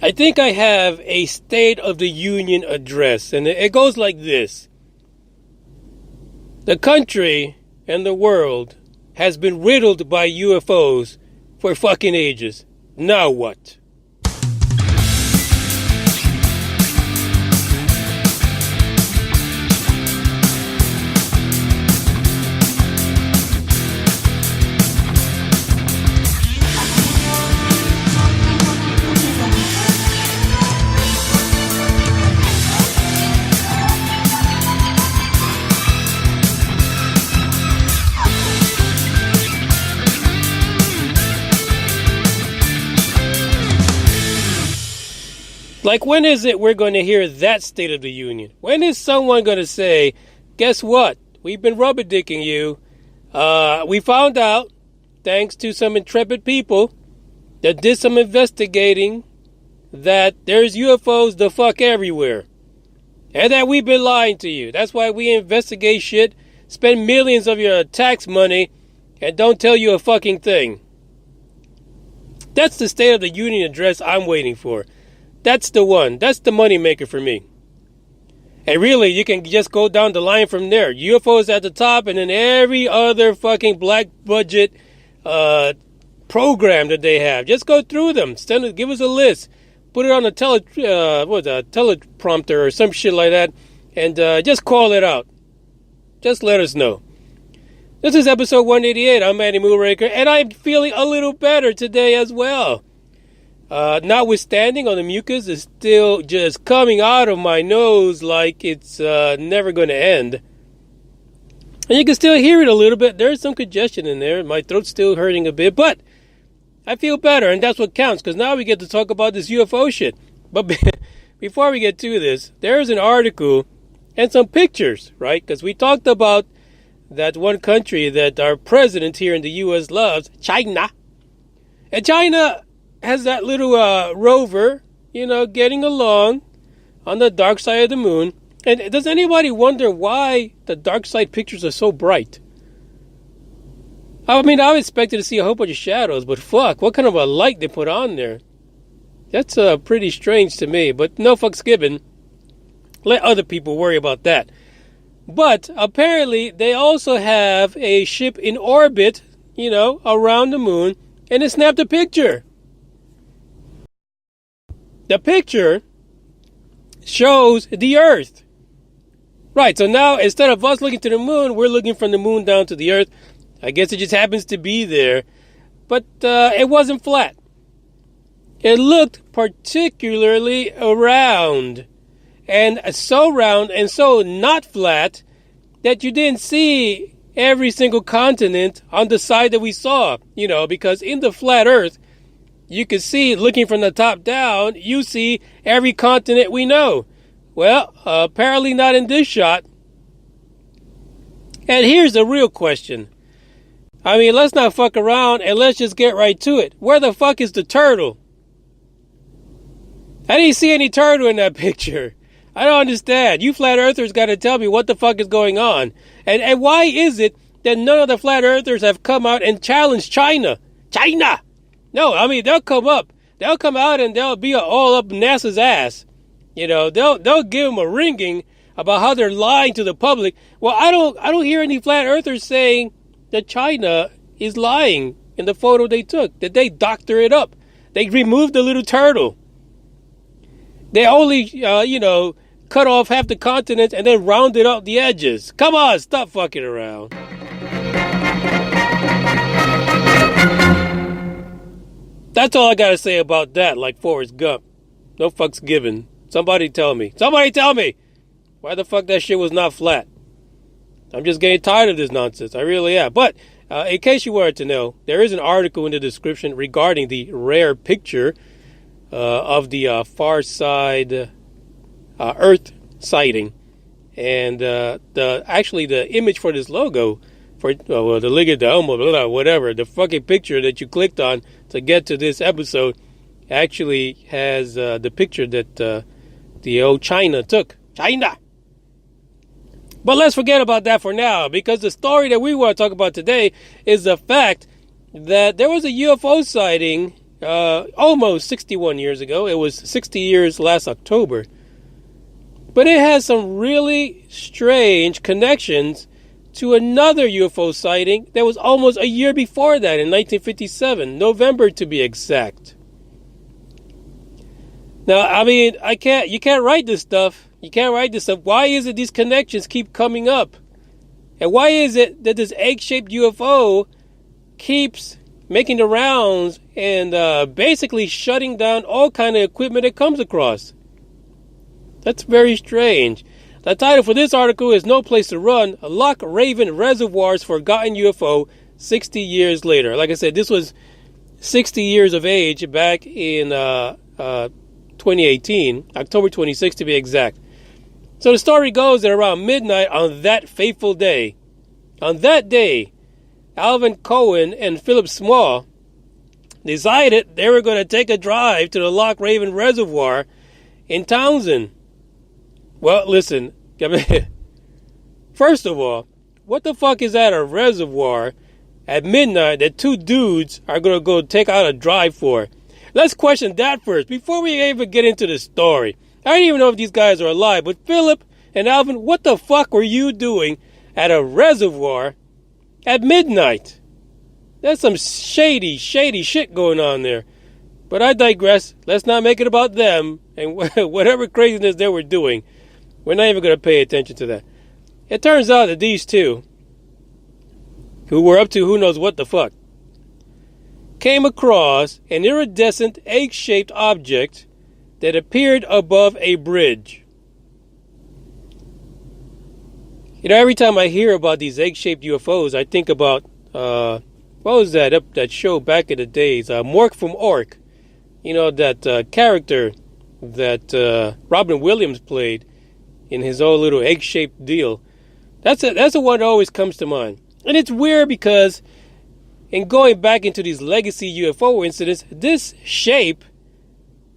I think I have a State of the Union address, and it goes like this. The country and the world has been riddled by UFOs for fucking ages. Now what? Like, when is it we're going to hear that State of the Union? When is someone going to say, guess what? We've been rubber dicking you. We found out, thanks to some intrepid people that did some investigating, that there's UFOs the fuck everywhere. And that we've been lying to you. That's why we investigate shit, spend millions of your tax money, and don't tell you a fucking thing. That's the State of the Union address I'm waiting for. That's the one. That's the moneymaker for me. And really, you can just go down the line from there. UFOs at the top, and then every other fucking black budget program that they have. Just go through them. Give us a list. Put it on a teleprompter or some shit like that, and just call it out. Just let us know. This is episode 188. I'm Manny Moonraker, and I'm feeling a little better today as well. Notwithstanding, the mucus is still just coming out of my nose like it's never going to end. And you can still hear it a little bit. There's some congestion in there. My throat's still hurting a bit, but I feel better, and that's what counts, because now we get to talk about this UFO shit. But before we get to this, there's an article and some pictures, right? Because we talked about that one country that our president here in the U.S. loves, China. And China has that little rover, getting along on the dark side of the moon. And does anybody wonder why the dark side pictures are so bright? I mean, I expected to see a whole bunch of shadows, but fuck, what kind of a light they put on there? That's pretty strange to me, but no fucks given. Let other people worry about that. But apparently, they also have a ship in orbit, around the moon, and it snapped a picture. The picture shows the Earth. Right, so now instead of us looking to the moon, we're looking from the moon down to the Earth. I guess it just happens to be there. But it wasn't flat. It looked particularly round. And so round and so not flat that you didn't see every single continent on the side that we saw. Because in the flat Earth, you can see, looking from the top down, you see every continent we know. Well, apparently not in this shot. And here's the real question. I mean, let's not fuck around and let's just get right to it. Where the fuck is the turtle? I didn't see any turtle in that picture. I don't understand. You flat earthers got to tell me what the fuck is going on. And why is it that none of the flat earthers have come out and challenged China? China! No, I mean, they'll come up. They'll come out and they'll be all up NASA's ass. They'll give them a ringing about how they're lying to the public. Well, I don't hear any flat earthers saying that China is lying in the photo they took, that they doctor it up. They removed the little turtle. They only, cut off half the continent and then rounded up the edges. Come on, stop fucking around. That's all I gotta say about that, like Forrest Gump. No fucks given. Somebody tell me why the fuck that shit was not flat. I'm just getting tired of this nonsense. I really am. But in case you wanted to know, there is an article in the description regarding the rare picture of the far side Earth sighting. And the image for this logo, for the Liga de Homo, whatever, the fucking picture that you clicked on to get to this episode actually has the picture that the old China took. China! But let's forget about that for now, because the story that we want to talk about today is the fact that there was a UFO sighting almost 61 years ago. It was 60 years last October. But it has some really strange connections to another UFO sighting that was almost a year before that, in 1957, November to be exact. Now, I mean, you can't write this stuff. You can't write this stuff. Why is it these connections keep coming up? And why is it that this egg-shaped UFO keeps making the rounds and basically shutting down all kind of equipment it comes across? That's very strange. The title for this article is No Place to Run, Loch Raven Reservoir's Forgotten UFO 60 years later. Like I said, this was 60 years of age back in 2018, October 26th to be exact. So the story goes that around midnight on that fateful day, Alvin Cohen and Philip Small decided they were going to take a drive to the Loch Raven Reservoir in Townsend. Well, listen, first of all, what the fuck is at a reservoir at midnight that two dudes are going to go take out a drive for? Let's question that first before we even get into the story. I don't even know if these guys are alive, but Philip and Alvin, what the fuck were you doing at a reservoir at midnight? There's some shady shit going on there. But I digress. Let's not make it about them and whatever craziness they were doing. We're not even going to pay attention to that. It turns out that these two, who were up to who knows what the fuck, came across an iridescent egg-shaped object that appeared above a bridge. You know, every time I hear about these egg-shaped UFOs, I think about, what was that show back in the days? Mork from Ork. You know, that character that Robin Williams played in his own little egg-shaped deal. That's the one that always comes to mind. And it's weird because in going back into these legacy UFO incidents, this shape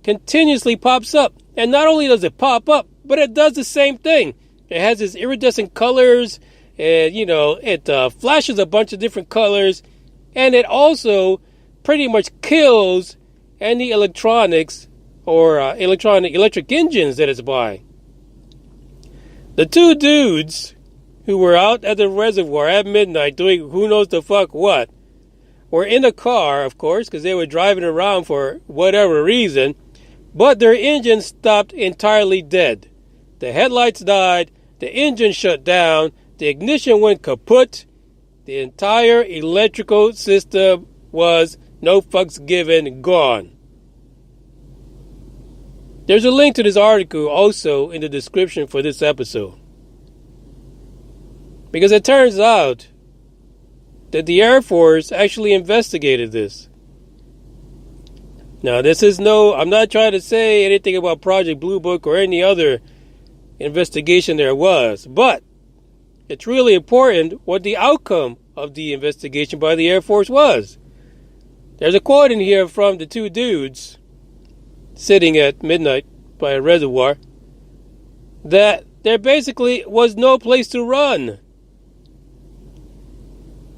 continuously pops up. And not only does it pop up, but it does the same thing. It has its iridescent colors, and, you know, it flashes a bunch of different colors, and it also pretty much kills any electronics or electric engines that it's by. The two dudes who were out at the reservoir at midnight doing who knows the fuck what were in a car, of course, because they were driving around for whatever reason, but their engine stopped entirely dead. The headlights died, the engine shut down, the ignition went kaput, the entire electrical system was, no fucks given, gone. There's a link to this article also in the description for this episode. Because it turns out that the Air Force actually investigated this. Now, I'm not trying to say anything about Project Blue Book or any other investigation there was, but it's really important what the outcome of the investigation by the Air Force was. There's a quote in here from the two dudes sitting at midnight by a reservoir that there basically was no place to run.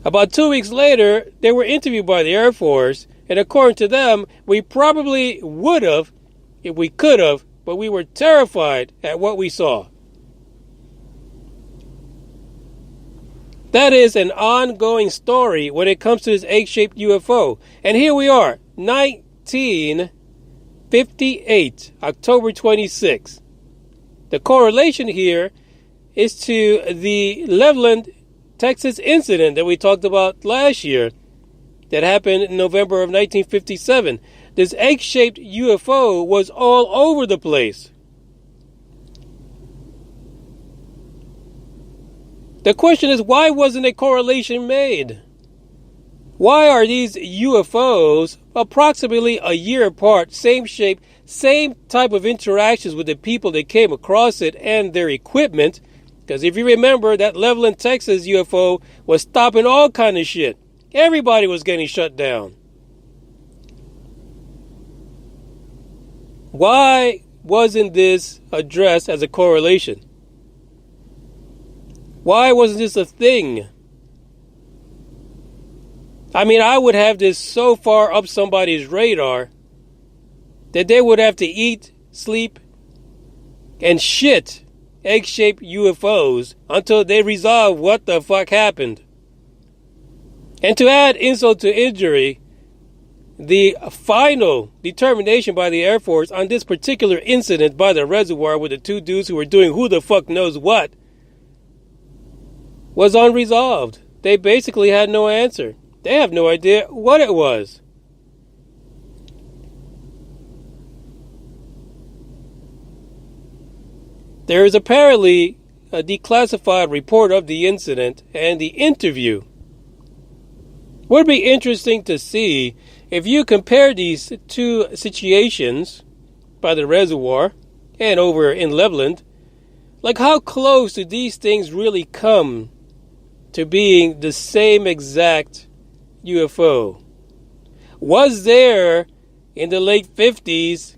About 2 weeks later, they were interviewed by the Air Force, and according to them, we probably would have if we could have, but we were terrified at what we saw. That is an ongoing story when it comes to this egg-shaped UFO. And here we are, 1958, October 26th. The correlation here is to the Leveland, Texas incident that we talked about last year that happened in November of 1957. This egg-shaped UFO was all over the place. The question is, why wasn't a correlation made? Why are these UFOs approximately a year apart, same shape, same type of interactions with the people that came across it and their equipment? Because if you remember, that Leveland, Texas UFO was stopping all kind of shit. Everybody was getting shut down. Why wasn't this addressed as a correlation? Why wasn't this a thing? I mean, I would have this so far up somebody's radar that they would have to eat, sleep, and shit egg-shaped UFOs until they resolve what the fuck happened. And to add insult to injury, the final determination by the Air Force on this particular incident by the reservoir with the two dudes who were doing who the fuck knows what was unresolved. They basically had no answer. They have no idea what it was. There is apparently a declassified report of the incident and the interview. Would be interesting to see if you compare these two situations by the reservoir and over in Lebanon, like how close do these things really come to being the same exact UFO? Was there in the late 50s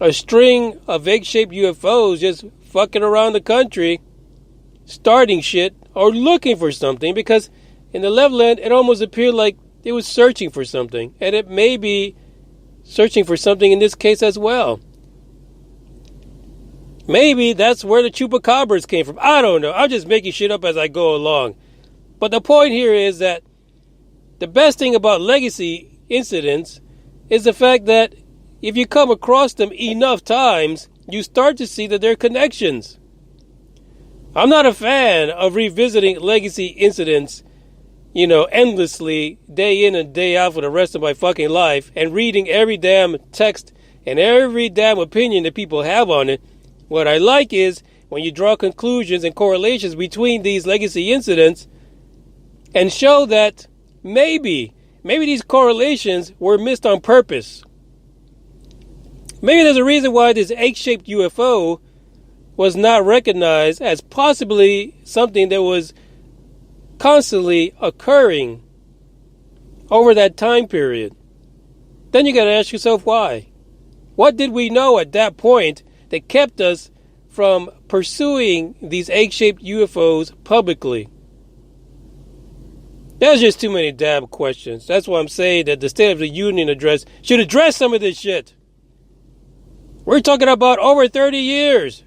a string of egg-shaped UFOs just fucking around the country, starting shit or looking for something? Because in the Lebanon, it almost appeared like it was searching for something, and it may be searching for something in this case as well. Maybe that's where the chupacabras came from. I don't know. I'm just making shit up as I go along. But the point here is that the best thing about legacy incidents is the fact that if you come across them enough times, you start to see that there are connections. I'm not a fan of revisiting legacy incidents, endlessly, day in and day out for the rest of my fucking life, and reading every damn text and every damn opinion that people have on it. What I like is when you draw conclusions and correlations between these legacy incidents and show that maybe these correlations were missed on purpose. Maybe there's a reason why this egg-shaped UFO was not recognized as possibly something that was constantly occurring over that time period. Then you got to ask yourself why. What did we know at that point that kept us from pursuing these egg-shaped UFOs publicly? There's just too many damn questions. That's why I'm saying that the State of the Union address should address some of this shit. We're talking about over 30 years.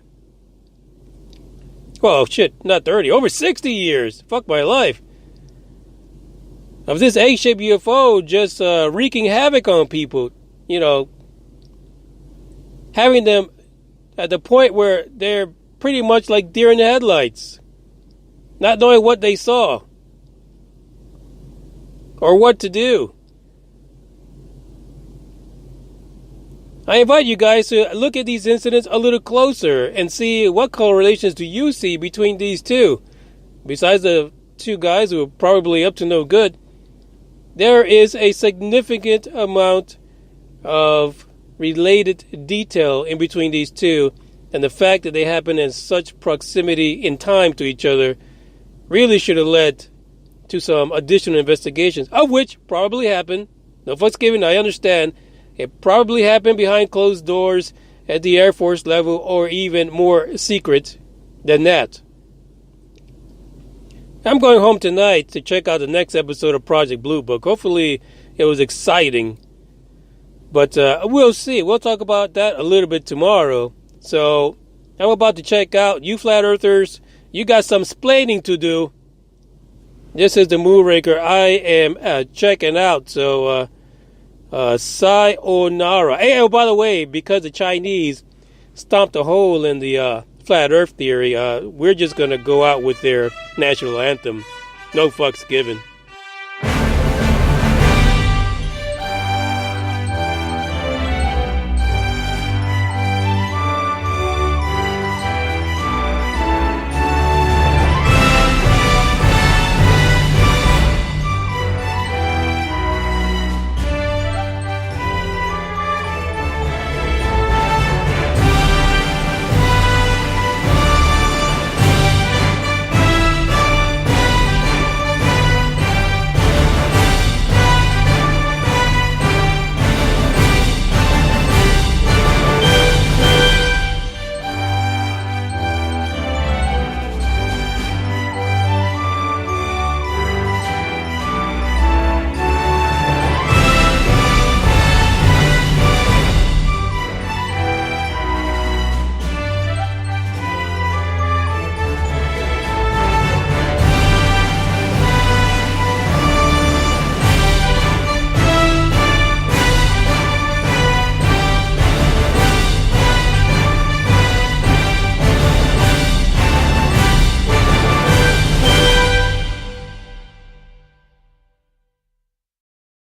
Well, shit, not 30, over 60 years. Fuck my life. Of this egg-shaped UFO just wreaking havoc on people. Having them at the point where they're pretty much like deer in the headlights. Not knowing what they saw. Or what to do. I invite you guys to look at these incidents a little closer and see what correlations do you see between these two. Besides the two guys who are probably up to no good, there is a significant amount of related detail in between these two, and the fact that they happen in such proximity in time to each other really should have led to some additional investigations, of which probably happened. No fucks given, I understand. It probably happened behind closed doors at the Air Force level, or even more secret than that. I'm going home tonight to check out the next episode of Project Blue Book. Hopefully it was exciting. But we'll see. We'll talk about that a little bit tomorrow. So I'm about to check out. You flat earthers, you got some splaining to do. This is the Moonraker. I am checking out. So sayonara. Hey, oh, by the way, because the Chinese stomped a hole in the flat earth theory, we're just going to go out with their national anthem. No fucks given.